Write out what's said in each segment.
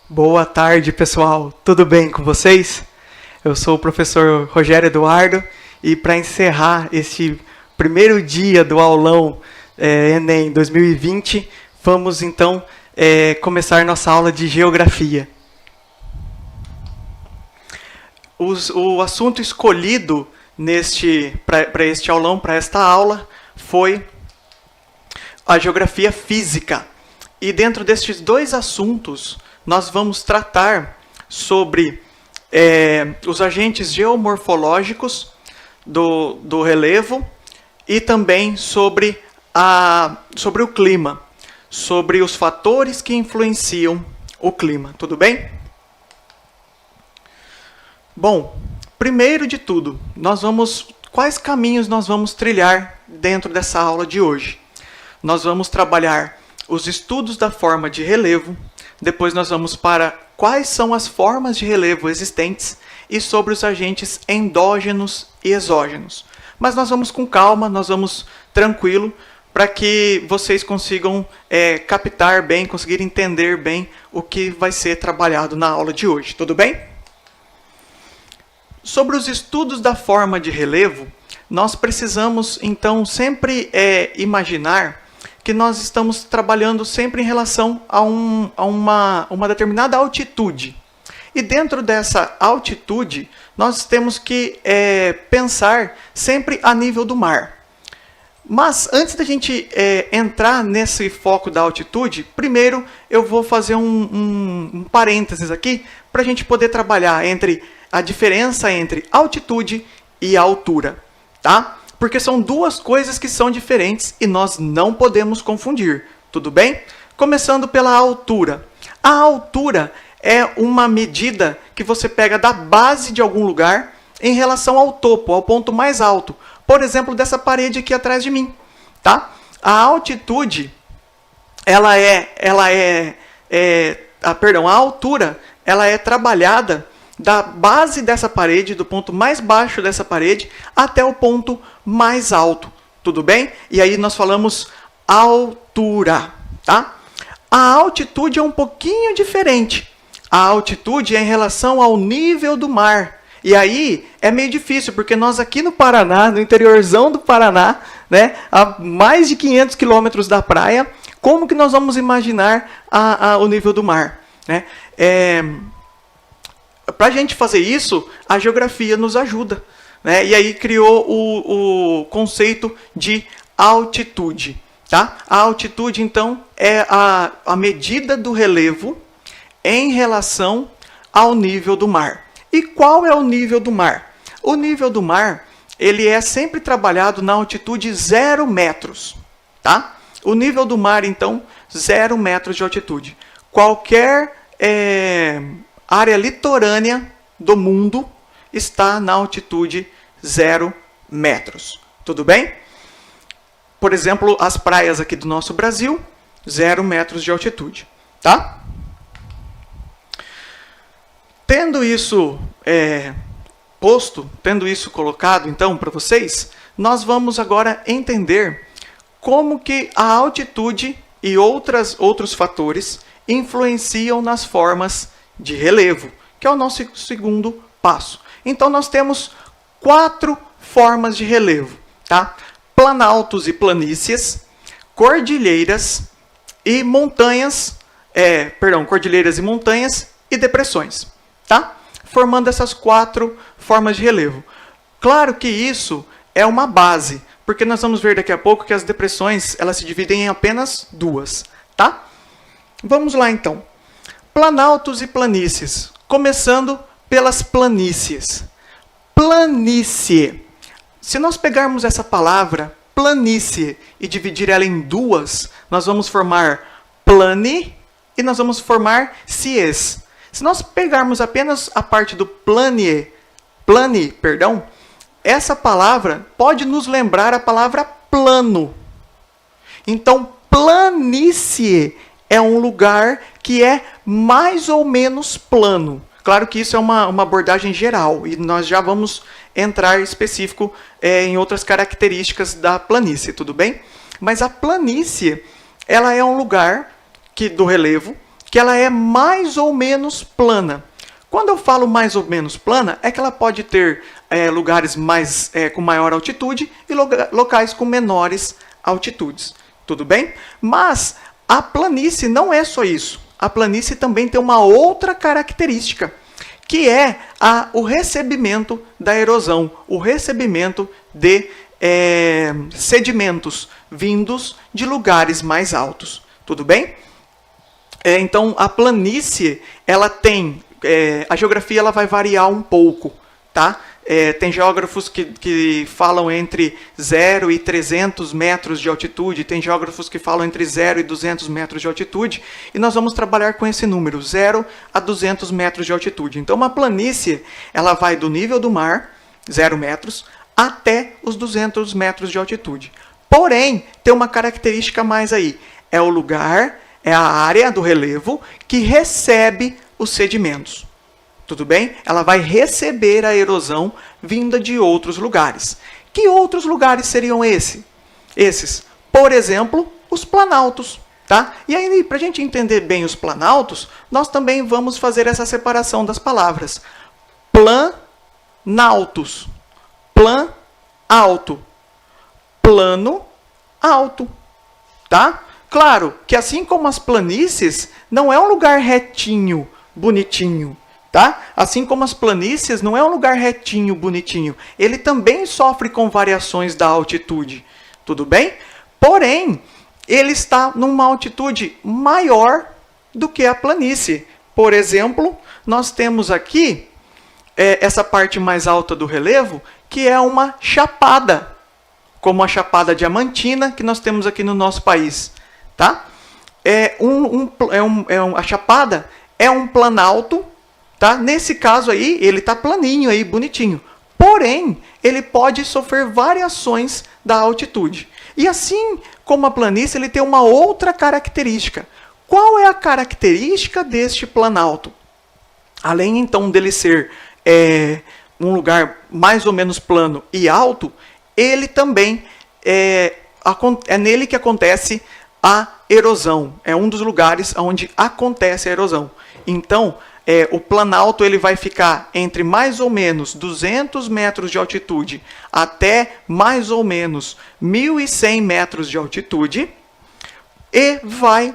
Boa tarde, pessoal. Tudo bem com vocês? Eu sou o professor Rogério Eduardo e para encerrar este primeiro dia do aulão Enem 2020, vamos então começar nossa aula de Geografia. O assunto escolhido para este aulão, para esta aula, foi a Geografia Física. E dentro destes dois assuntos, nós vamos tratar sobre os agentes geomorfológicos do relevo e também sobre o clima, sobre os fatores que influenciam o clima. Tudo bem? Bom, primeiro de tudo, quais caminhos nós vamos trilhar dentro dessa aula de hoje? Nós vamos trabalhar os estudos da forma de relevo, depois nós vamos para quais são as formas de relevo existentes e sobre os agentes endógenos e exógenos. Mas nós vamos com calma, nós vamos tranquilo, para que vocês consigam captar bem, conseguir entender bem o que vai ser trabalhado na aula de hoje. Tudo bem? Sobre os estudos da forma de relevo, nós precisamos, então, sempre imaginar que nós estamos trabalhando sempre em relação a uma determinada altitude. E dentro dessa altitude, nós temos que pensar sempre a nível do mar. Mas, antes da gente entrar nesse foco da altitude, primeiro eu vou fazer um parênteses aqui, para a gente poder trabalhar a diferença entre altitude e altura, tá? Porque são duas coisas que são diferentes e nós não podemos confundir, tudo bem? Começando pela altura. A altura é uma medida que você pega da base de algum lugar em relação ao topo, ao ponto mais alto. Por exemplo, dessa parede aqui atrás de mim, tá? A altitude, a altura, ela é trabalhada da base dessa parede, do ponto mais baixo dessa parede, até o ponto mais alto. Tudo bem? E aí nós falamos altura, tá? A altitude é um pouquinho diferente. A altitude é em relação ao nível do mar. E aí é meio difícil, porque nós aqui no Paraná, no interiorzão do Paraná, né, a mais de 500 quilômetros da praia, como que nós vamos imaginar o nível do mar? Né? Para a gente fazer isso, a geografia nos ajuda, né? E aí criou o conceito de altitude. Tá? A altitude, então, é a medida do relevo em relação ao nível do mar. E qual é o nível do mar? O nível do mar, ele é sempre trabalhado na altitude 0 metros. Tá? O nível do mar, então, 0 metros de altitude. Qualquer área litorânea do mundo está na altitude 0 metros. Tudo bem? Por exemplo, as praias aqui do nosso Brasil, 0 metros de altitude. Tá? Tendo isso posto, tendo isso colocado, então, para vocês, nós vamos agora entender como que a altitude e outros fatores influenciam nas formas de relevo, que é o nosso segundo passo. Então, nós temos 4 formas de relevo, tá? Planaltos e planícies, cordilheiras e montanhas, cordilheiras e montanhas e depressões, tá? Formando essas 4 formas de relevo. Claro que isso é uma base, porque nós vamos ver daqui a pouco que as depressões elas se dividem em apenas 2, tá? Vamos lá, então. Planaltos e planícies. Começando pelas planícies. Planície. Se nós pegarmos essa palavra, planície, e dividir ela em 2, nós vamos formar plani e nós vamos formar cies. Se nós pegarmos apenas a parte do plani, essa palavra pode nos lembrar a palavra plano. Então, planície é um lugar que é mais ou menos plano. Claro que isso é uma abordagem geral, e nós já vamos entrar específico em outras características da planície, tudo bem? Mas a planície, ela é um lugar do relevo que ela é mais ou menos plana. Quando eu falo mais ou menos plana, é que ela pode ter lugares com maior altitude e locais com menores altitudes. Tudo bem? Mas a planície não é só isso. A planície também tem uma outra característica, que é o recebimento da erosão, o recebimento de sedimentos vindos de lugares mais altos. Tudo bem? Então, a planície, ela tem... a geografia ela vai variar um pouco, tá? Tem geógrafos que falam entre 0 e 300 metros de altitude, tem geógrafos que falam entre 0 e 200 metros de altitude, e nós vamos trabalhar com esse número, 0 a 200 metros de altitude. Então, uma planície, ela vai do nível do mar, 0 metros, até os 200 metros de altitude. Porém, tem uma característica mais aí, é o lugar, é a área do relevo que recebe os sedimentos. Tudo bem? Ela vai receber a erosão vinda de outros lugares. Que outros lugares seriam esses? Por exemplo, os planaltos. Tá? E aí, para a gente entender bem os planaltos, nós também vamos fazer essa separação das palavras. Planaltos. Plan alto. Plano alto. Tá? Claro que assim como as planícies, não é um lugar retinho, bonitinho. Tá? Assim como as planícies, não é um lugar retinho, bonitinho. Ele também sofre com variações da altitude. Tudo bem? Porém, ele está numa altitude maior do que a planície. Por exemplo, nós temos aqui essa parte mais alta do relevo, que é uma chapada, como a Chapada Diamantina, que nós temos aqui no nosso país. Tá? A chapada é um planalto. Tá? Nesse caso aí, ele está planinho, aí, bonitinho. Porém, ele pode sofrer variações da altitude. E assim como a planície, ele tem uma outra característica. Qual é a característica deste planalto? Além, então, dele ser um lugar mais ou menos plano e alto, ele também é nele que acontece a erosão. É um dos lugares onde acontece a erosão. Então, o planalto ele vai ficar entre mais ou menos 200 metros de altitude até mais ou menos 1.100 metros de altitude e vai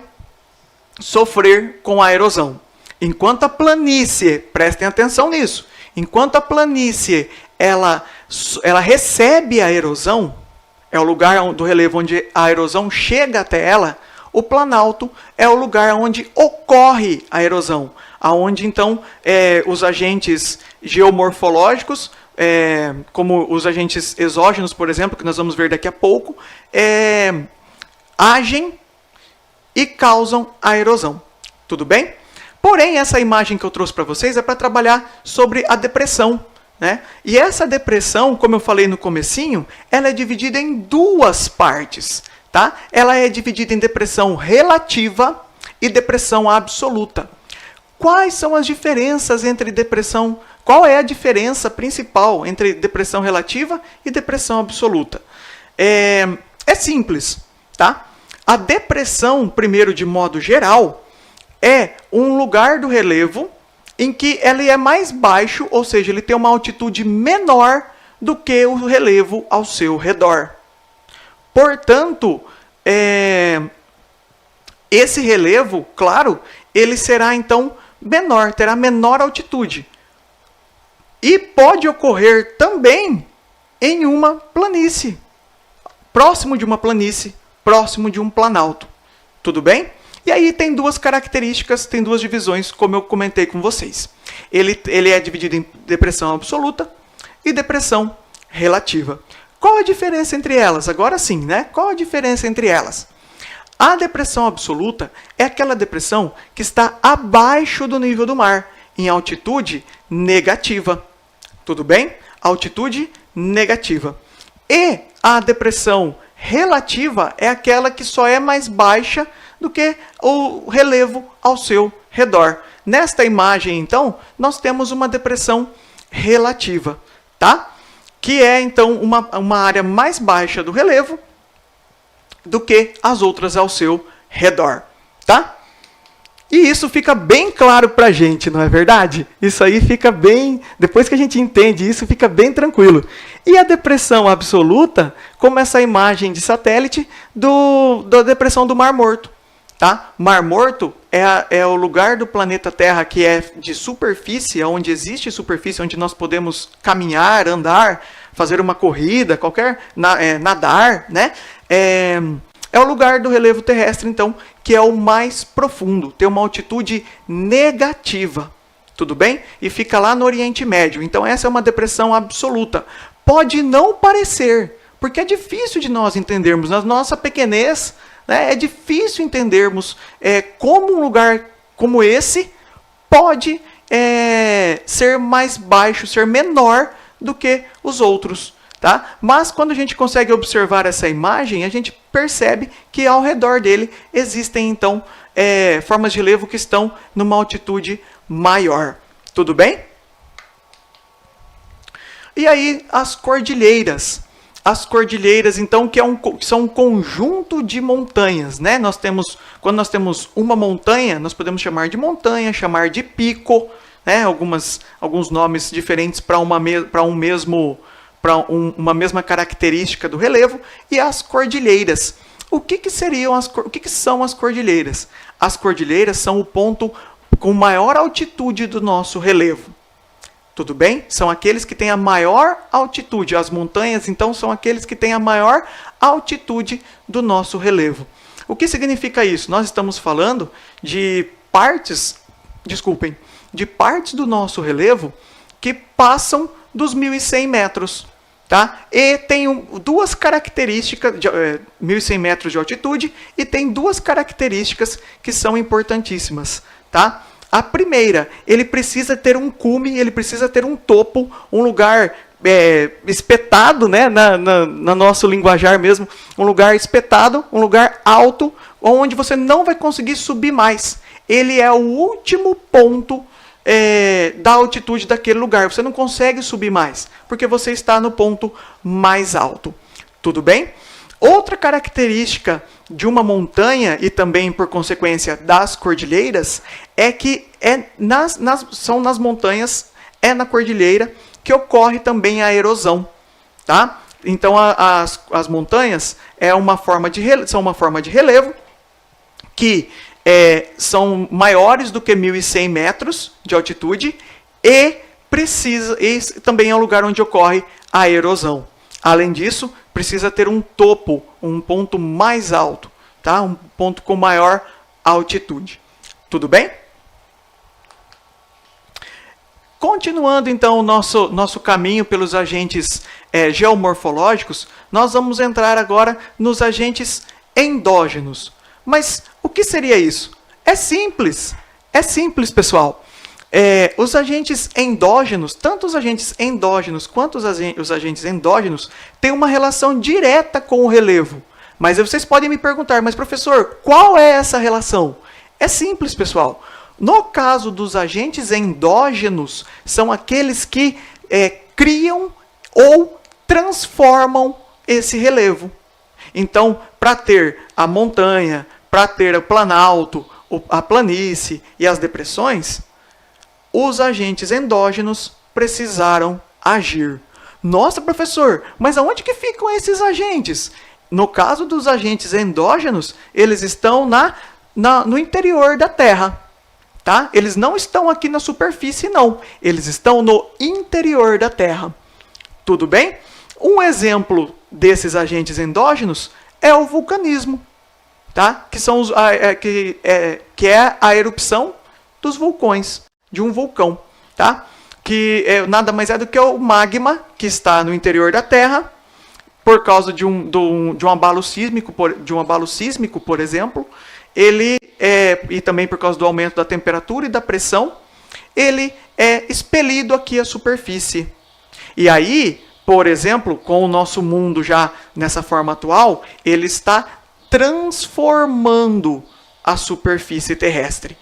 sofrer com a erosão. Enquanto a planície, prestem atenção nisso, enquanto a planície ela recebe a erosão, é o lugar do relevo onde a erosão chega até ela, o planalto é o lugar onde ocorre a erosão, aonde então os agentes geomorfológicos, como os agentes exógenos, por exemplo, que nós vamos ver daqui a pouco, agem e causam a erosão. Tudo bem? Porém, essa imagem que eu trouxe para vocês é para trabalhar sobre a depressão. Né? E essa depressão, como eu falei no comecinho, ela é dividida em duas partes. Tá? Ela é dividida em depressão relativa e depressão absoluta. Quais são as diferenças entre depressão? Qual é a diferença principal entre depressão relativa e depressão absoluta? É simples. Tá? A depressão, primeiro de modo geral, é um lugar do relevo em que ele é mais baixo, ou seja, ele tem uma altitude menor do que o relevo ao seu redor. Portanto, esse relevo, claro, ele será então menor, terá menor altitude. E pode ocorrer também em uma planície, próximo de uma planície, próximo de um planalto. Tudo bem? E aí tem duas características, tem duas divisões, como eu comentei com vocês. Ele é dividido em depressão absoluta e depressão relativa. Qual a diferença entre elas? Agora sim, né? Qual a diferença entre elas? A depressão absoluta é aquela depressão que está abaixo do nível do mar, em altitude negativa. Tudo bem? Altitude negativa. E a depressão relativa é aquela que só é mais baixa do que o relevo ao seu redor. Nesta imagem, então, nós temos uma depressão relativa, tá? Que é, então, uma área mais baixa do relevo do que as outras ao seu redor, tá? E isso fica bem claro para a gente, não é verdade? Isso aí fica bem... Depois que a gente entende isso, fica bem tranquilo. E a depressão absoluta, como essa imagem de satélite da depressão do Mar Morto. Tá? Mar Morto é o lugar do planeta Terra que é de superfície, onde existe superfície, onde nós podemos caminhar, andar, fazer uma corrida, nadar, né? É o lugar do relevo terrestre, então, que é o mais profundo, tem uma altitude negativa, tudo bem? E fica lá no Oriente Médio. Então, essa é uma depressão absoluta. Pode não parecer, porque é difícil de nós entendermos. Na nossa pequenez, né, é difícil entendermos como um lugar como esse pode ser mais baixo, ser menor do que os outros. Tá? Mas quando a gente consegue observar essa imagem, a gente percebe que ao redor dele existem, então, formas de relevo que estão numa altitude maior. Tudo bem? E aí, as cordilheiras. As cordilheiras, então, que são um conjunto de montanhas. Né? Quando nós temos uma montanha, nós podemos chamar de montanha, chamar de pico, né? Alguns nomes diferentes para uma mesma característica do relevo, e as cordilheiras. O que são as cordilheiras? As cordilheiras são o ponto com maior altitude do nosso relevo. Tudo bem? São aqueles que têm a maior altitude. As montanhas, então, são aqueles que têm a maior altitude do nosso relevo. O que significa isso? Nós estamos falando de partes do nosso relevo que passam dos 1.100 metros. Tá? E tem duas características, 1.100 metros de altitude, e tem duas características que são importantíssimas. Tá? A primeira, ele precisa ter um cume, ele precisa ter um topo, um lugar espetado, né? na nosso linguajar mesmo, um lugar espetado, um lugar alto, onde você não vai conseguir subir mais. Ele é o último ponto da altitude daquele lugar. Você não consegue subir mais, porque você está no ponto mais alto. Tudo bem? Outra característica de uma montanha, e também por consequência das cordilheiras, é que são nas montanhas, na cordilheira, que ocorre também a erosão. Tá? Então, as montanhas são uma forma de relevo que são maiores do que 1.100 metros de altitude e também é um lugar onde ocorre a erosão. Além disso, precisa ter um topo, um ponto mais alto, tá? Um ponto com maior altitude. Tudo bem? Continuando, então, o nosso caminho pelos agentes geomorfológicos, nós vamos entrar agora nos agentes endógenos. Mas o que seria isso? É simples, pessoal. Os agentes endógenos, tanto os agentes endógenos quanto os agentes endógenos, têm uma relação direta com o relevo. Mas vocês podem me perguntar, mas professor, qual é essa relação? É simples, pessoal. No caso dos agentes endógenos, são aqueles que criam ou transformam esse relevo. Então, para ter a montanha, para ter o planalto, a planície e as depressões, os agentes endógenos precisaram agir. Nossa, professor, mas aonde que ficam esses agentes? No caso dos agentes endógenos, eles estão no interior da Terra. Tá? Eles não estão aqui na superfície, não. Eles estão no interior da Terra. Tudo bem? Um exemplo desses agentes endógenos é o vulcanismo. Tá? Que é a erupção dos vulcões, de um vulcão, tá? Que nada mais é do que o magma que está no interior da Terra, por causa de um abalo sísmico, por exemplo, e também por causa do aumento da temperatura e da pressão, ele é expelido aqui à superfície. E aí, por exemplo, com o nosso mundo já nessa forma atual, ele está transformando a superfície terrestre.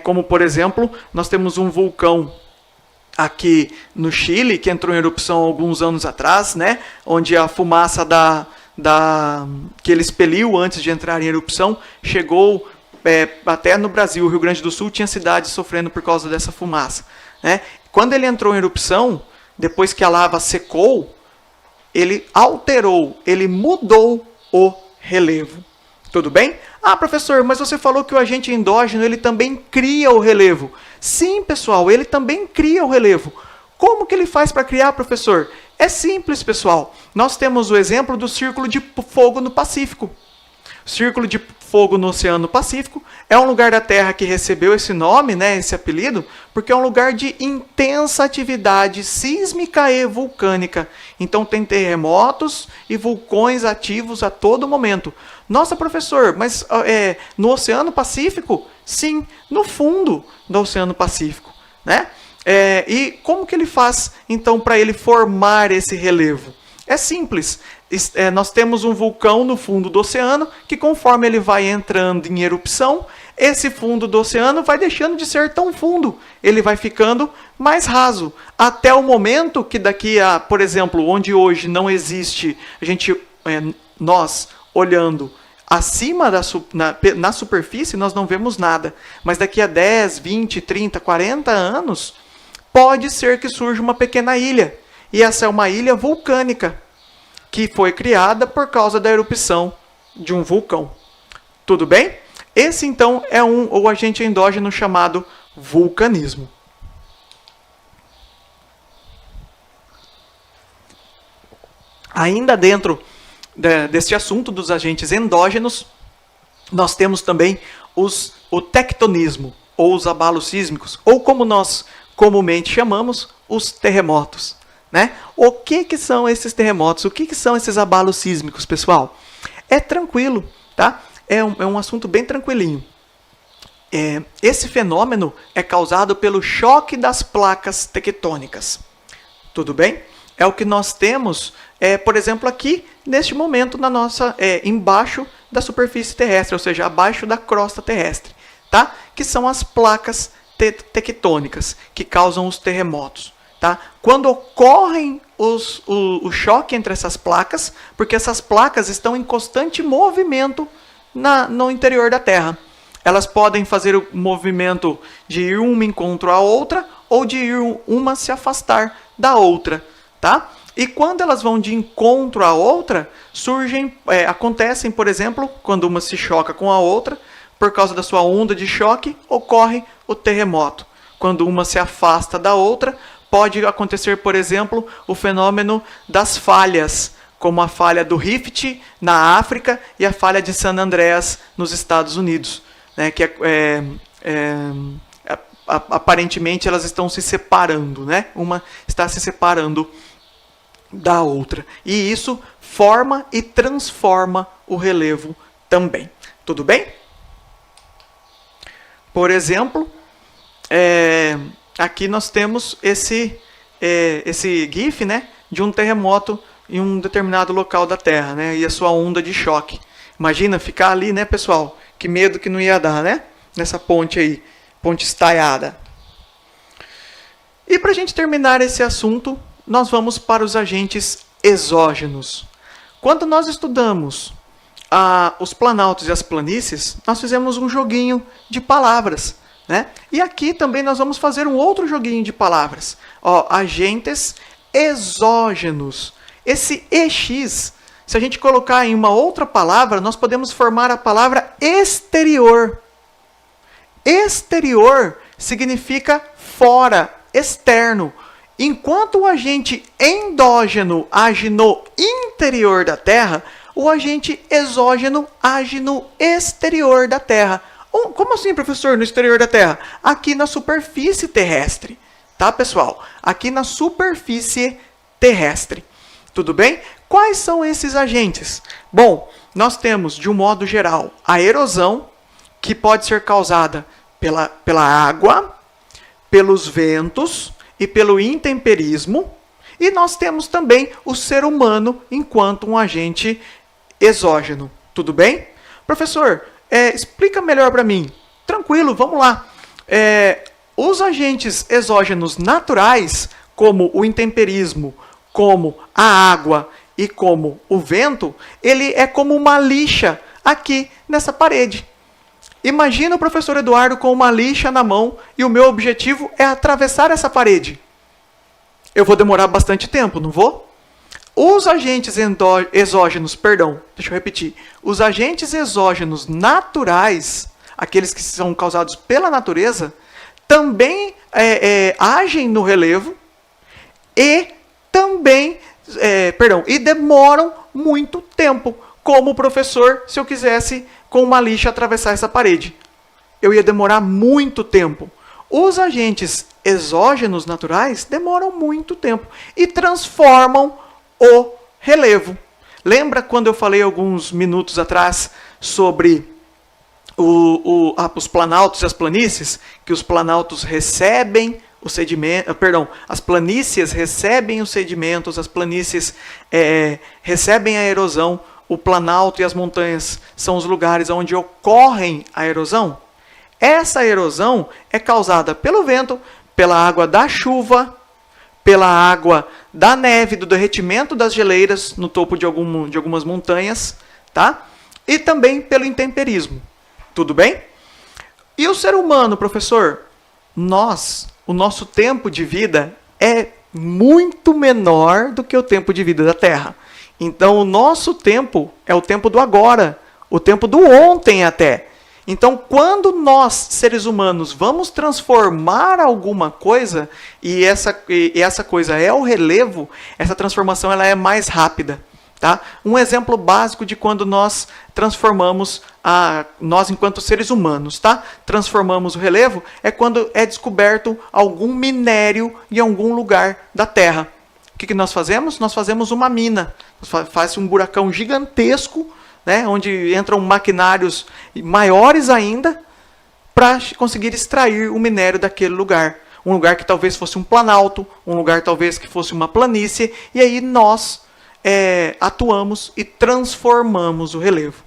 Como, por exemplo, nós temos um vulcão aqui no Chile, que entrou em erupção alguns anos atrás, né? Onde a fumaça que ele expeliu antes de entrar em erupção chegou até no Brasil, o Rio Grande do Sul, tinha cidades sofrendo por causa dessa fumaça, né? Quando ele entrou em erupção, depois que a lava secou, ele alterou, ele mudou o relevo. Tudo bem? Ah, professor, mas você falou que o agente endógeno ele também cria o relevo. Sim, pessoal, ele também cria o relevo. Como que ele faz para criar, professor? É simples, pessoal. Nós temos o exemplo do Círculo de Fogo no Pacífico. O Círculo de Fogo no Oceano Pacífico é um lugar da Terra que recebeu esse nome, né, esse apelido, porque é um lugar de intensa atividade sísmica e vulcânica. Então tem terremotos e vulcões ativos a todo momento. Nossa, professor, mas no Oceano Pacífico? Sim, no fundo do Oceano Pacífico, né? E como que ele faz, então, para ele formar esse relevo? É simples. Nós temos um vulcão no fundo do oceano que, conforme ele vai entrando em erupção, esse fundo do oceano vai deixando de ser tão fundo. Ele vai ficando mais raso. Até o momento que daqui a, por exemplo, onde hoje não existe, nós olhando acima na superfície, nós não vemos nada. Mas daqui a 10, 20, 30, 40 anos, pode ser que surja uma pequena ilha. E essa é uma ilha vulcânica, que foi criada por causa da erupção de um vulcão. Tudo bem? Esse, então, é o agente endógeno chamado vulcanismo. Ainda dentro deste assunto dos agentes endógenos, nós temos também o tectonismo, ou os abalos sísmicos, ou como nós comumente chamamos, os terremotos. Né? O que são esses terremotos? O que são esses abalos sísmicos, pessoal? É tranquilo, tá? É um assunto bem tranquilinho. Esse fenômeno é causado pelo choque das placas tectônicas. Tudo bem? É o que nós temos, por exemplo, aqui, neste momento, embaixo da superfície terrestre, ou seja, abaixo da crosta terrestre, tá? Que são as placas tectônicas que causam os terremotos. Tá? Quando ocorrem o choque entre essas placas, porque essas placas estão em constante movimento no interior da Terra. Elas podem fazer o movimento de ir uma encontro à outra, ou de ir uma se afastar da outra. Tá? E quando elas vão de encontro à outra, acontecem, por exemplo, quando uma se choca com a outra, por causa da sua onda de choque, ocorre o terremoto. Quando uma se afasta da outra, pode acontecer, por exemplo, o fenômeno das falhas, como a falha do Rift na África e a falha de San Andreas nos Estados Unidos, né, que aparentemente elas estão se separando, né? Uma está se separando da outra. E isso forma e transforma o relevo também. Tudo bem? Por exemplo, aqui nós temos esse GIF, né, de um terremoto em um determinado local da Terra, né, e a sua onda de choque. Imagina ficar ali, né, pessoal? Que medo que não ia dar, né? Nessa ponte aí, ponte estaiada. E para a gente terminar esse assunto, nós vamos para os agentes exógenos. Quando nós estudamos os planaltos e as planícies, nós fizemos um joguinho de palavras. Né? E aqui também nós vamos fazer um outro joguinho de palavras. Agentes exógenos. Esse EX, se a gente colocar em uma outra palavra, nós podemos formar a palavra exterior. Exterior significa fora, externo. Enquanto o agente endógeno age no interior da Terra, o agente exógeno age no exterior da Terra. Como assim, professor, no exterior da Terra? Aqui na superfície terrestre. Tá, pessoal? Aqui na superfície terrestre. Tudo bem? Quais são esses agentes? Bom, nós temos, de um modo geral, a erosão, que pode ser causada pela água, pelos ventos e pelo intemperismo. E nós temos também o ser humano enquanto um agente exógeno. Tudo bem? Professor, explica melhor para mim. Tranquilo, vamos lá. Os agentes exógenos naturais, como o intemperismo, como a água e como o vento, ele é como uma lixa aqui nessa parede. Imagina o professor Eduardo com uma lixa na mão e o meu objetivo é atravessar essa parede. Eu vou demorar bastante tempo, não vou? Os agentes exógenos, deixa eu repetir. Os agentes exógenos naturais, aqueles que são causados pela natureza, também agem no relevo e também, e demoram muito tempo. Como o professor, se eu quisesse com uma lixa atravessar essa parede. Eu ia demorar muito tempo. Os agentes exógenos naturais demoram muito tempo e transformam o relevo. Lembra quando eu falei alguns minutos atrás sobre os planaltos e as planícies? Que os planaltos recebem o sedimento, as planícies recebem os sedimentos, as planícies recebem a erosão, o planalto e as montanhas são os lugares onde ocorrem a erosão. Essa erosão é causada pelo vento, pela água da chuva, pela água da neve, do derretimento das geleiras no topo de algumas montanhas, tá? E também pelo intemperismo. Tudo bem? E o ser humano, professor? O nosso tempo de vida é muito menor do que o tempo de vida da Terra. Então, o nosso tempo é o tempo do agora, o tempo do ontem até. Então, quando nós, seres humanos, vamos transformar alguma coisa, e essa coisa é o relevo, essa transformação ela é mais rápida. Tá? Um exemplo básico de quando nós transformamos, nós enquanto seres humanos, tá? Transformamos o relevo, é quando é descoberto algum minério em algum lugar da Terra. O que nós fazemos? Nós fazemos uma mina, faz um buracão gigantesco, né, onde entram maquinários maiores ainda para conseguir extrair o minério daquele lugar. Um lugar que talvez fosse um planalto, um lugar talvez que fosse uma planície, e aí nós atuamos e transformamos o relevo.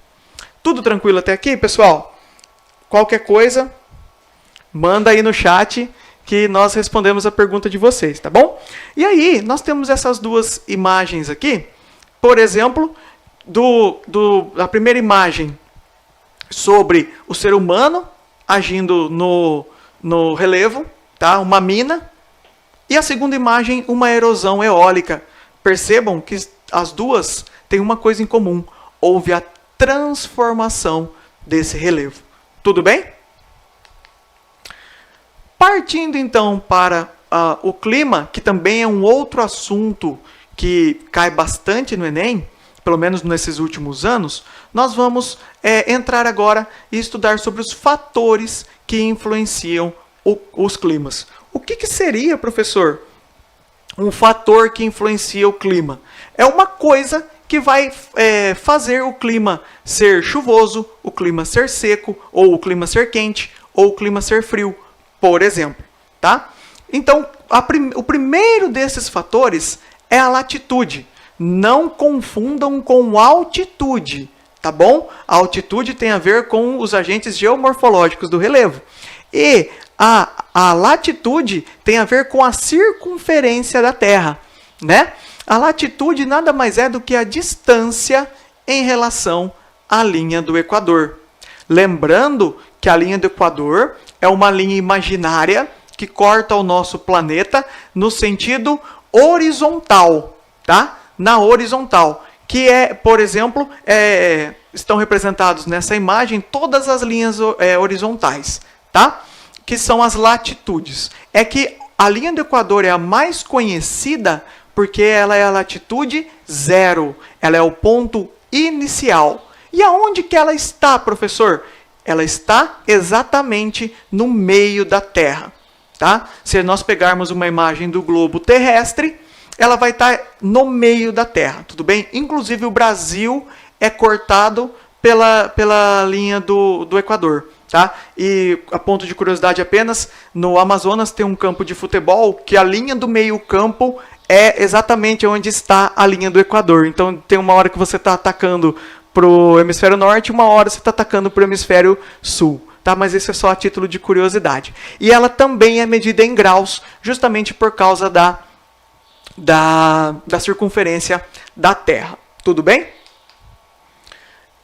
Tudo tranquilo até aqui, pessoal? Qualquer coisa, manda aí no chat que nós respondemos a pergunta de vocês, tá bom? E aí, nós temos essas duas imagens aqui. Por exemplo, a primeira imagem sobre o ser humano agindo no relevo, tá? Uma mina. E a segunda imagem, uma erosão eólica. Percebam que as duas têm uma coisa em comum. Houve a transformação desse relevo. Tudo bem? Partindo então para o clima, que também é um outro assunto que cai bastante no Enem, pelo menos nesses últimos anos, nós vamos entrar agora e estudar sobre os fatores que influenciam os climas. O que seria, professor, um fator que influencia o clima? É uma coisa que vai fazer o clima ser chuvoso, o clima ser seco, ou o clima ser quente, ou o clima ser frio, por exemplo. Tá? Então, o primeiro desses fatores é a latitude. Não confundam com altitude, tá bom? A altitude tem a ver com os agentes geomorfológicos do relevo. E a latitude tem a ver com a circunferência da Terra, né? A latitude nada mais é do que a distância em relação à linha do Equador. Lembrando que a linha do Equador é uma linha imaginária que corta o nosso planeta no sentido horizontal, tá? Na horizontal, que por exemplo, estão representados nessa imagem todas as linhas horizontais, tá? Que são as latitudes. É que a linha do Equador é a mais conhecida porque ela é a latitude 0. Ela é o ponto inicial. E aonde que ela está, professor? Ela está exatamente no meio da Terra. Tá? Se nós pegarmos uma imagem do globo terrestre, ela vai estar no meio da Terra, tudo bem? Inclusive o Brasil é cortado pela linha do Equador. Tá? E a ponto de curiosidade apenas, no Amazonas tem um campo de futebol que a linha do meio campo é exatamente onde está a linha do Equador. Então tem uma hora que você está atacando para o hemisfério norte e uma hora você está atacando para o hemisfério sul. Tá? Mas isso é só a título de curiosidade. E ela também é medida em graus, justamente por causa da circunferência da Terra. Tudo bem?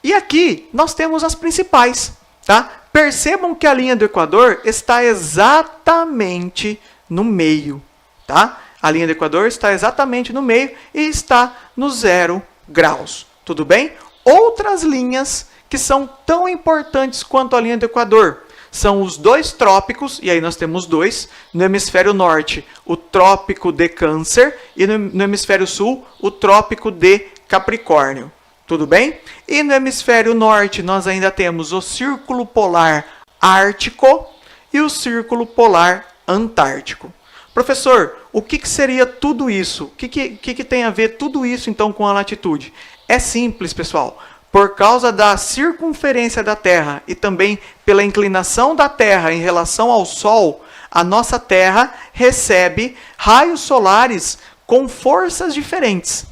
E aqui nós temos as principais. Tá? Percebam que a linha do Equador está exatamente no meio, tá? A linha do Equador está exatamente no meio e está no 0 graus, tudo bem? Outras linhas que são tão importantes quanto a linha do Equador são os dois trópicos, e aí nós temos dois, no hemisfério norte, o trópico de Câncer, e no hemisfério sul, o trópico de Capricórnio. Tudo bem? E no hemisfério norte, nós ainda temos o Círculo Polar Ártico e o Círculo Polar Antártico. Professor, o que seria tudo isso? O que tem a ver tudo isso, então, com a latitude? É simples, pessoal. Por causa da circunferência da Terra e também pela inclinação da Terra em relação ao Sol, a nossa Terra recebe raios solares com forças diferentes.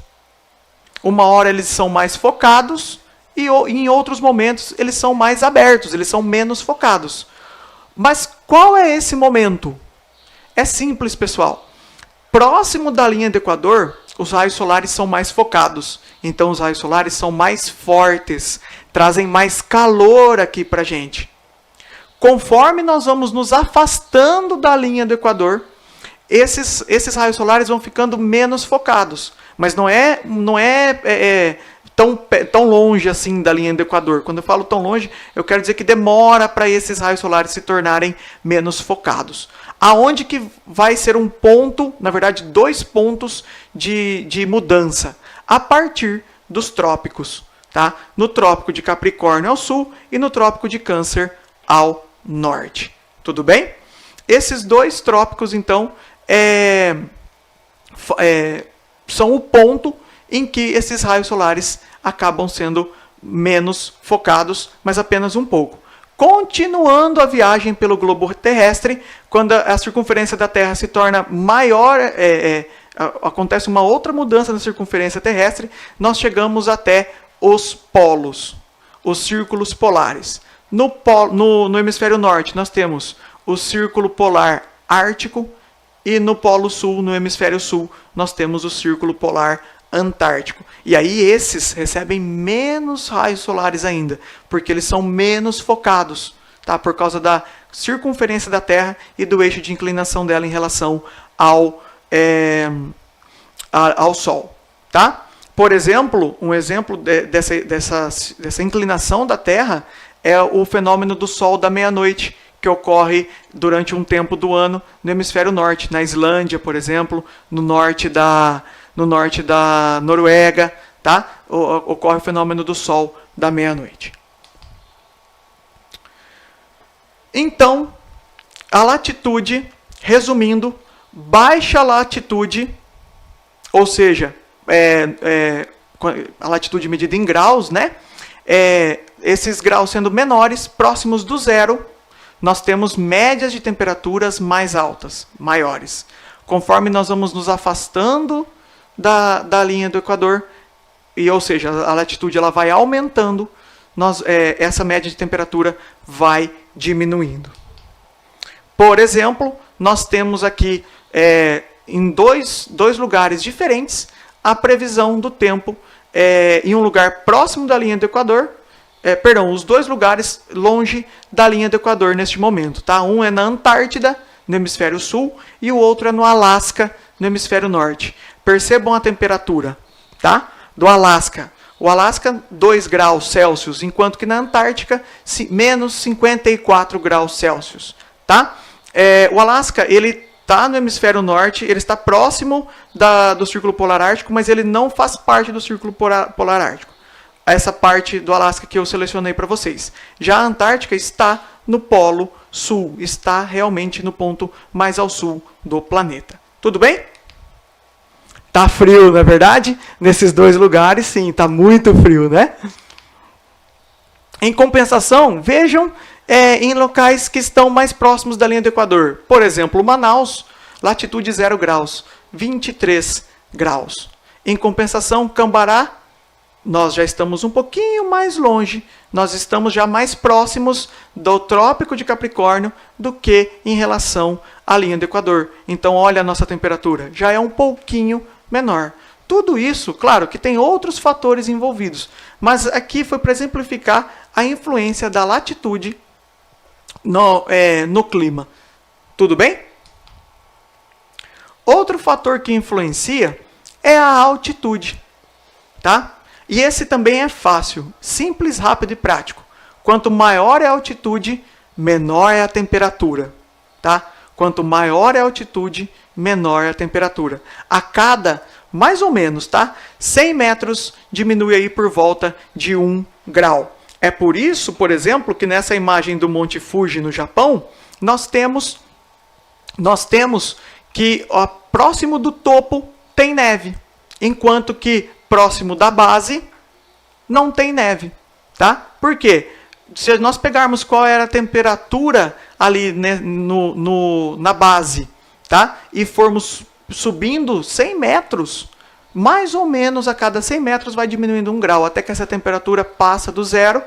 Uma hora eles são mais focados e em outros momentos eles são mais abertos, eles são menos focados. Mas qual é esse momento? É simples, pessoal. Próximo da linha do Equador, os raios solares são mais focados. Então, os raios solares são mais fortes, trazem mais calor aqui para a gente. Conforme nós vamos nos afastando da linha do Equador, esses raios solares vão ficando menos focados. Mas não é tão longe assim da linha do Equador. Quando eu falo tão longe, eu quero dizer que demora para esses raios solares se tornarem menos focados. Aonde que vai ser um ponto, na verdade, 2 pontos de mudança? A partir dos trópicos, tá? No trópico de Capricórnio ao sul e no trópico de Câncer ao norte. Tudo bem? Esses 2 trópicos, então, são o ponto em que esses raios solares acabam sendo menos focados, mas apenas um pouco. Continuando a viagem pelo globo terrestre, quando a circunferência da Terra se torna maior, acontece uma outra mudança na circunferência terrestre, nós chegamos até os polos, os círculos polares. No hemisfério norte, nós temos o Círculo Polar Ártico, e no Polo Sul, no hemisfério sul, nós temos o Círculo Polar Antártico. E aí esses recebem menos raios solares ainda, porque eles são menos focados, tá? Por causa da circunferência da Terra e do eixo de inclinação dela em relação ao Sol. Tá? Por exemplo, um exemplo dessa inclinação da Terra é o fenômeno do Sol da meia-noite, que ocorre durante um tempo do ano no hemisfério norte, na Islândia, por exemplo, no norte da Noruega, tá? Ocorre o fenômeno do Sol da meia-noite. Então, a latitude, resumindo, baixa latitude, ou seja, a latitude medida em graus, né? Esses graus sendo menores, próximos do zero, nós temos médias de temperaturas mais altas, maiores. Conforme nós vamos nos afastando da linha do Equador, ou seja, a latitude ela vai aumentando, essa média de temperatura vai diminuindo. Por exemplo, nós temos aqui, em dois lugares diferentes, a previsão do tempo em um lugar próximo da linha do Equador, os 2 lugares longe da linha do Equador neste momento. Tá? Um é na Antártida, no hemisfério sul, e o outro é no Alasca, no hemisfério norte. Percebam a temperatura, tá? Do Alasca. O Alasca, 2 graus Celsius, enquanto que na Antártica, menos 54 graus Celsius. Tá? O Alasca, ele está no hemisfério norte, ele está próximo do Círculo Polar Ártico, mas ele não faz parte do Círculo Polar Ártico. Essa parte do Alasca que eu selecionei para vocês. Já a Antártica está no Polo Sul, está realmente no ponto mais ao sul do planeta. Tudo bem? Tá frio, não é verdade? Nesses 2 lugares, sim, tá muito frio, né? Em compensação, vejam em locais que estão mais próximos da linha do Equador. Por exemplo, Manaus, latitude 0 graus, 23 graus. Em compensação, Cambará, nós já estamos um pouquinho mais longe, nós estamos já mais próximos do Trópico de Capricórnio do que em relação à linha do Equador. Então, olha a nossa temperatura, já é um pouquinho menor. Tudo isso, claro, que tem outros fatores envolvidos, mas aqui foi para exemplificar a influência da latitude no clima. Tudo bem? Outro fator que influencia é a altitude, tá? E esse também é fácil, simples, rápido e prático. Quanto maior é a altitude, menor é a temperatura, tá? Quanto maior é a altitude, menor é a temperatura. A cada, mais ou menos, tá? 100 metros diminui aí por volta de 1 grau. É por isso, por exemplo, que nessa imagem do Monte Fuji no Japão, nós temos que próximo do topo tem neve, enquanto que próximo da base não tem neve, tá? Por quê? Se nós pegarmos qual era a temperatura ali, né, na base, tá? E formos subindo 100 metros, mais ou menos a cada 100 metros vai diminuindo 1 grau, até que essa temperatura passa do zero,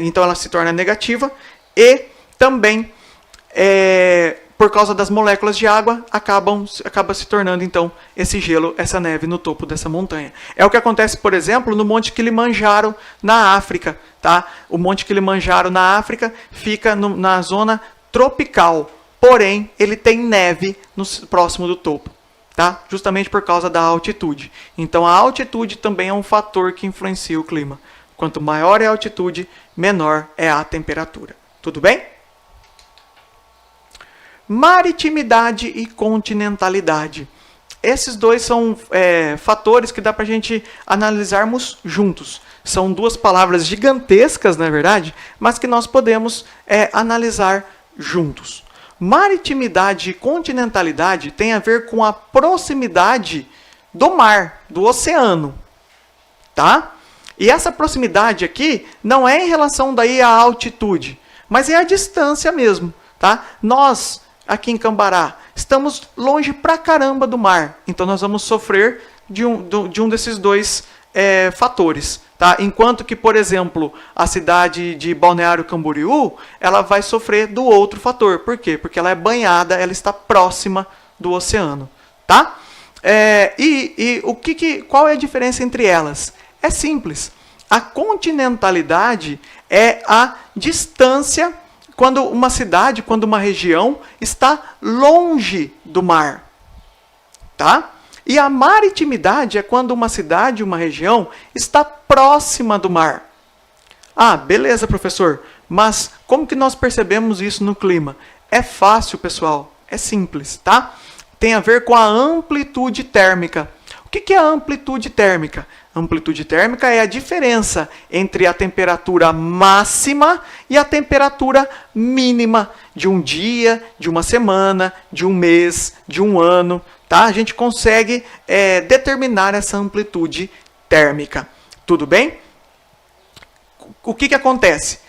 então ela se torna negativa, e também, por causa das moléculas de água, acaba se tornando, então, esse gelo, essa neve no topo dessa montanha. É o que acontece, por exemplo, no Monte Kilimanjaro, na África. Tá? O Monte Kilimanjaro, na África, fica na zona tropical, porém, ele tem neve próximo do topo, tá? Justamente por causa da altitude. Então, a altitude também é um fator que influencia o clima. Quanto maior é a altitude, menor é a temperatura. Tudo bem? Maritimidade e continentalidade. Esses dois são fatores que dá para a gente analisarmos juntos. São duas palavras gigantescas, na verdade, mas que nós podemos analisar juntos. Maritimidade e continentalidade tem a ver com a proximidade do mar, do oceano. Tá? E essa proximidade aqui não é em relação daí à altitude, mas é a distância mesmo. Tá? Nós, aqui em Cambará, estamos longe pra caramba do mar, então nós vamos sofrer de um desses dois fatores. Tá? Enquanto que, por exemplo, a cidade de Balneário Camboriú, ela vai sofrer do outro fator. Por quê? Porque ela é banhada, ela está próxima do oceano. Tá? Qual é a diferença entre elas? É simples. A continentalidade é a distância quando uma cidade, quando uma região está longe do mar. Tá? E a maritimidade é quando uma cidade, uma região, está próxima do mar. Ah, beleza, professor, mas como que nós percebemos isso no clima? É fácil, pessoal, é simples, tá? Tem a ver com a amplitude térmica. O que é a amplitude térmica? A amplitude térmica é a diferença entre a temperatura máxima e a temperatura mínima de um dia, de uma semana, de um mês, de um ano. Tá? A gente consegue determinar essa amplitude térmica. Tudo bem? O que acontece?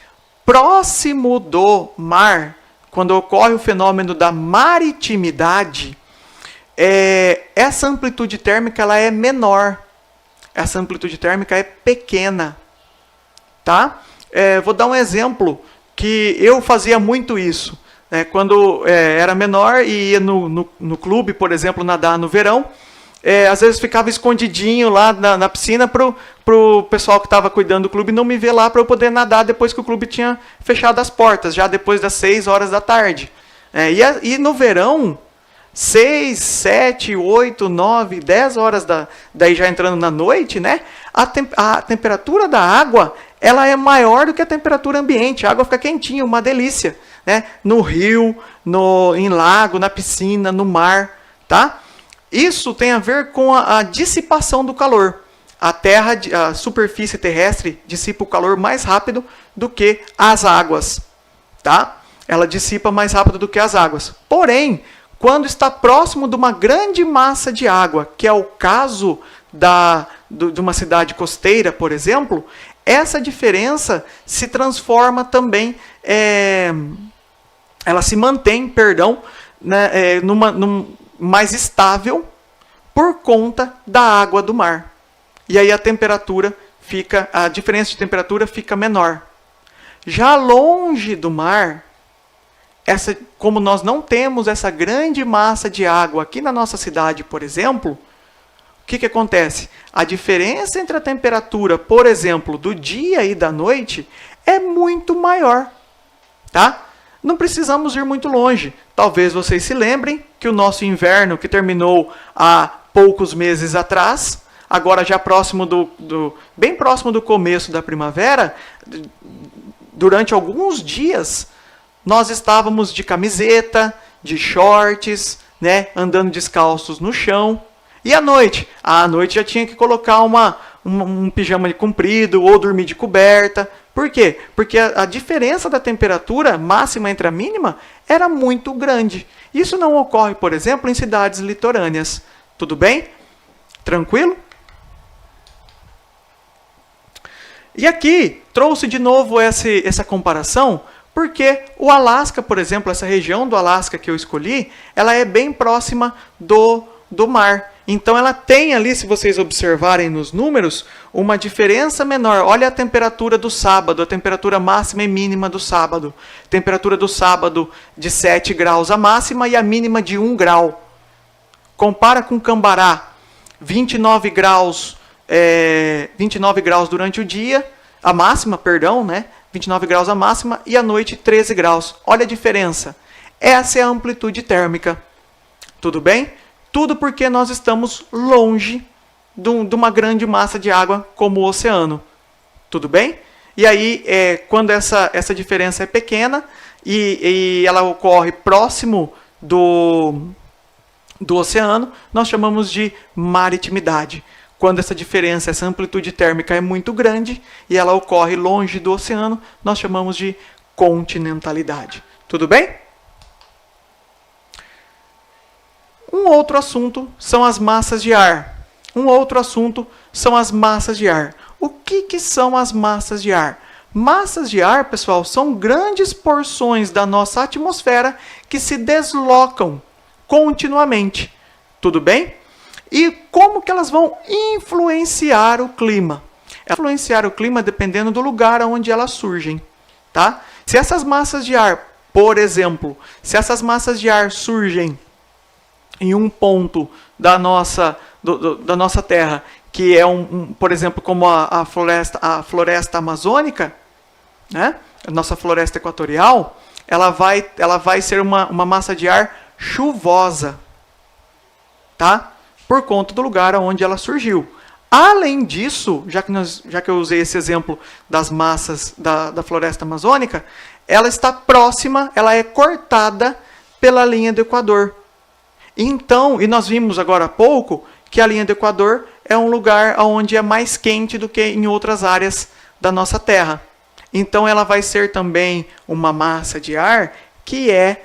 Próximo do mar, quando ocorre o fenômeno da maritimidade, essa amplitude térmica ela é menor. Essa amplitude térmica é pequena. Tá? Vou dar um exemplo que eu fazia muito isso. Quando era menor e ia no clube, por exemplo, nadar no verão, às vezes ficava escondidinho lá na piscina para o pessoal que estava cuidando do clube não me ver lá para eu poder nadar depois que o clube tinha fechado as portas, já depois das 6 horas da tarde. E no verão, 6, 7, 8, 9, 10 horas daí já entrando na noite, né? A temperatura da água ela é maior do que a temperatura ambiente. A água fica quentinha, uma delícia. Né? No rio, em lago, na piscina, no mar. Tá? Isso tem a ver com a dissipação do calor. A superfície terrestre dissipa o calor mais rápido do que as águas. Tá? Ela dissipa mais rápido do que as águas. Porém, quando está próximo de uma grande massa de água, que é o caso de uma cidade costeira, por exemplo, essa diferença se transforma também, ela se mantém, né, mais estável por conta da água do mar. E aí a diferença de temperatura fica menor. Já longe do mar, como nós não temos essa grande massa de água aqui na nossa cidade, por exemplo, o que acontece? A diferença entre a temperatura, por exemplo, do dia e da noite é muito maior. Tá? Não precisamos ir muito longe. Talvez vocês se lembrem que o nosso inverno, que terminou há poucos meses atrás, agora já bem próximo do começo da primavera, durante alguns dias, nós estávamos de camiseta, de shorts, né, andando descalços no chão. E à noite? À noite já tinha que colocar um pijama comprido ou dormir de coberta. Por quê? Porque a diferença da temperatura máxima entre a mínima era muito grande. Isso não ocorre, por exemplo, em cidades litorâneas. Tudo bem? Tranquilo? E aqui trouxe de novo essa comparação, porque o Alasca, por exemplo, essa região do Alasca que eu escolhi, ela é bem próxima do mar. Então ela tem ali, se vocês observarem nos números, uma diferença menor. Olha a temperatura do sábado, a temperatura máxima e mínima do sábado. Temperatura do sábado de 7 graus a máxima e a mínima de 1 grau. Compara com Cambará, 29 graus durante o dia, a máxima, perdão, né? 29 graus a máxima e à noite 13 graus. Olha a diferença. Essa é a amplitude térmica. Tudo bem? Tudo porque nós estamos longe de uma grande massa de água como o oceano. Tudo bem? E aí, quando essa diferença é pequena e ela ocorre próximo do oceano, nós chamamos de maritimidade. Quando essa diferença, essa amplitude térmica é muito grande e ela ocorre longe do oceano, nós chamamos de continentalidade. Tudo bem? Um outro assunto são as massas de ar. O que são as massas de ar? Massas de ar, pessoal, são grandes porções da nossa atmosfera que se deslocam continuamente. Tudo bem? E como que elas vão influenciar o clima? Influenciar o clima dependendo do lugar onde elas surgem. Tá? Se essas massas de ar, por exemplo, surgem em um ponto da nossa Terra, que é por exemplo, como a floresta amazônica, né? A nossa floresta equatorial, ela vai ser uma massa de ar chuvosa, tá? Por conta do lugar onde ela surgiu. Além disso, já que eu usei esse exemplo das massas da floresta amazônica, ela está próxima, ela é cortada pela linha do Equador. Então, e nós vimos agora há pouco que a linha do Equador é um lugar onde é mais quente do que em outras áreas da nossa Terra. Então, ela vai ser também uma massa de ar que é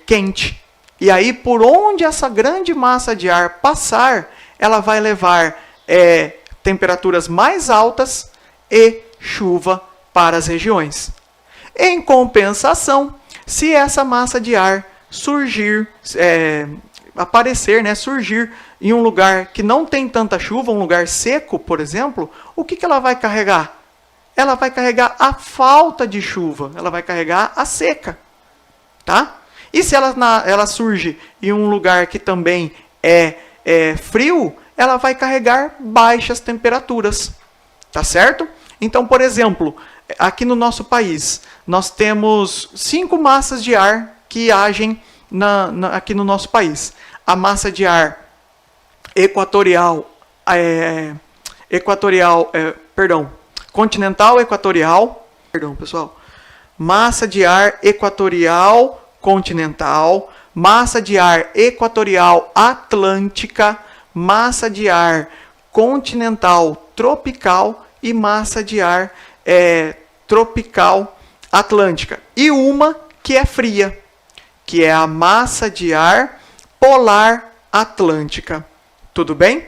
quente. E aí, por onde essa grande massa de ar passar, ela vai levar temperaturas mais altas e chuva para as regiões. Em compensação, se essa massa de ar surgir em um lugar que não tem tanta chuva, um lugar seco, por exemplo, o que ela vai carregar? Ela vai carregar a falta de chuva, ela vai carregar a seca. Tá? E se ela surge em um lugar que também é frio, ela vai carregar baixas temperaturas. Tá certo? Então, por exemplo, aqui no nosso país, nós temos 5 massas de ar que agem aqui no nosso país. A massa de ar continental equatorial, massa de ar equatorial continental, massa de ar equatorial atlântica, massa de ar continental tropical e massa de ar tropical atlântica. E uma que é fria, que é a massa de ar polar atlântica. Tudo bem?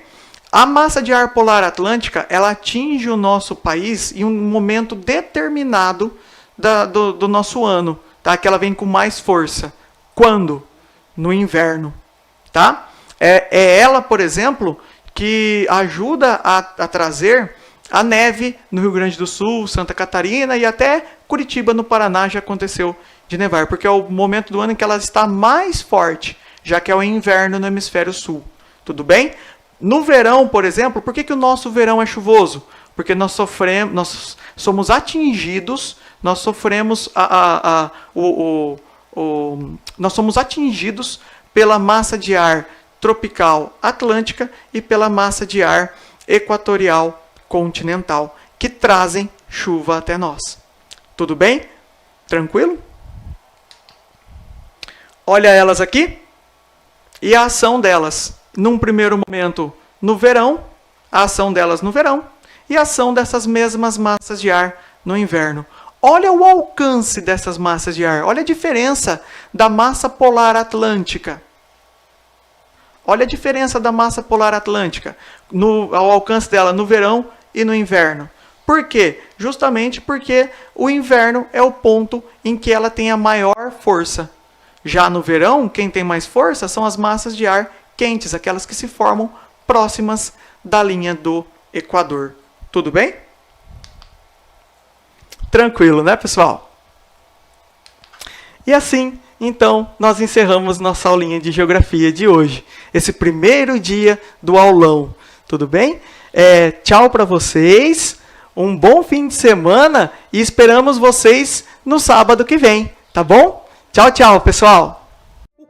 A massa de ar polar atlântica, ela atinge o nosso país em um momento determinado do nosso ano, tá? Que ela vem com mais força. Quando? No inverno. Tá? É ela, por exemplo, que ajuda a trazer a neve no Rio Grande do Sul, Santa Catarina e até Curitiba, no Paraná, já aconteceu de nevar, porque é o momento do ano em que ela está mais forte, já que é o inverno no hemisfério sul. Tudo bem? No verão, por exemplo, por que o nosso verão é chuvoso? porque nós somos atingidos, nós sofremos nós somos atingidos pela massa de ar tropical atlântica e pela massa de ar equatorial continental, que trazem chuva até nós. Tudo bem? Tranquilo? Olha elas aqui e a ação delas. Num primeiro momento no verão, a ação delas no verão e a ação dessas mesmas massas de ar no inverno. Olha o alcance dessas massas de ar. Olha a diferença da massa polar atlântica. Olha a diferença da massa polar atlântica ao alcance dela no verão e no inverno. Por quê? Justamente porque o inverno é o ponto em que ela tem a maior força. Já no verão, quem tem mais força são as massas de ar quentes, aquelas que se formam próximas da linha do Equador. Tudo bem? Tranquilo, né, pessoal? E assim, então, nós encerramos nossa aulinha de geografia de hoje. Esse primeiro dia do aulão. Tudo bem? Tchau para vocês. Um bom fim de semana e esperamos vocês no sábado que vem, tá bom? Tchau, tchau, pessoal!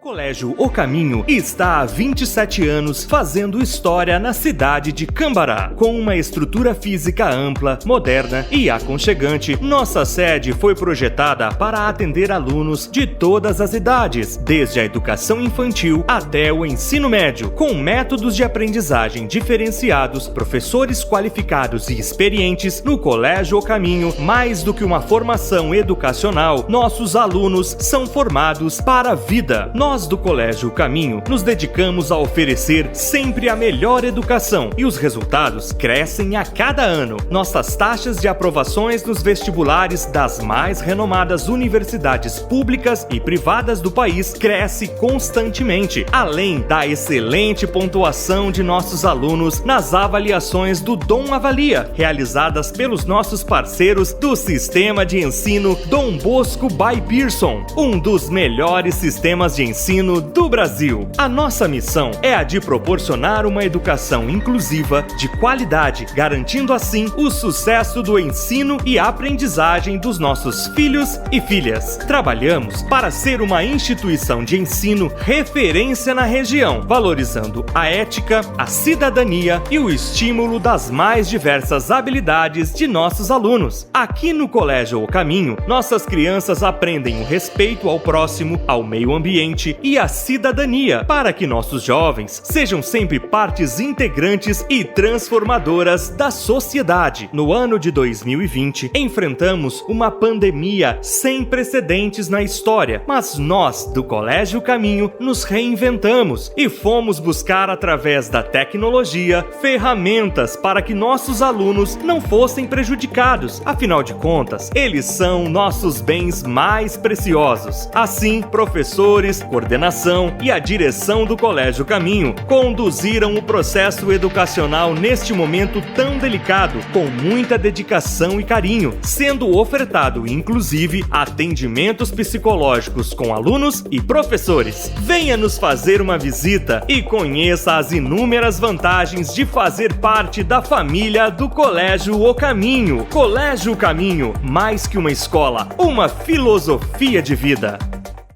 O Colégio O Caminho está há 27 anos fazendo história na cidade de Cambará. Com uma estrutura física ampla, moderna e aconchegante, nossa sede foi projetada para atender alunos de todas as idades, desde a educação infantil até o ensino médio, com métodos de aprendizagem diferenciados, professores qualificados e experientes. No Colégio O Caminho, mais do que uma formação educacional, nossos alunos são formados para a vida. Nós do Colégio Caminho nos dedicamos a oferecer sempre a melhor educação e os resultados crescem a cada ano. Nossas taxas de aprovações nos vestibulares das mais renomadas universidades públicas e privadas do país cresce constantemente, além da excelente pontuação de nossos alunos nas avaliações do Dom Avalia, realizadas pelos nossos parceiros do Sistema de Ensino Dom Bosco by Pearson, um dos melhores sistemas de ensino do Brasil. A nossa missão é a de proporcionar uma educação inclusiva de qualidade, garantindo assim o sucesso do ensino e aprendizagem dos nossos filhos e filhas. Trabalhamos para ser uma instituição de ensino referência na região, valorizando a ética, a cidadania e o estímulo das mais diversas habilidades de nossos alunos. Aqui no Colégio O Caminho, nossas crianças aprendem o respeito ao próximo, ao meio ambiente e à cidadania, para que nossos jovens sejam sempre partes integrantes e transformadoras da sociedade. No ano de 2020, enfrentamos uma pandemia sem precedentes na história, mas nós, do Colégio Caminho, nos reinventamos e fomos buscar, através da tecnologia, ferramentas para que nossos alunos não fossem prejudicados. Afinal de contas, eles são nossos bens mais preciosos. Assim, professores, coordenação e a direção do Colégio Caminho conduziram o processo educacional neste momento tão delicado, com muita dedicação e carinho, sendo ofertado, inclusive, atendimentos psicológicos com alunos e professores. Venha nos fazer uma visita e conheça as inúmeras vantagens de fazer parte da família do Colégio O Caminho. Colégio Caminho, mais que uma escola, uma filosofia de vida.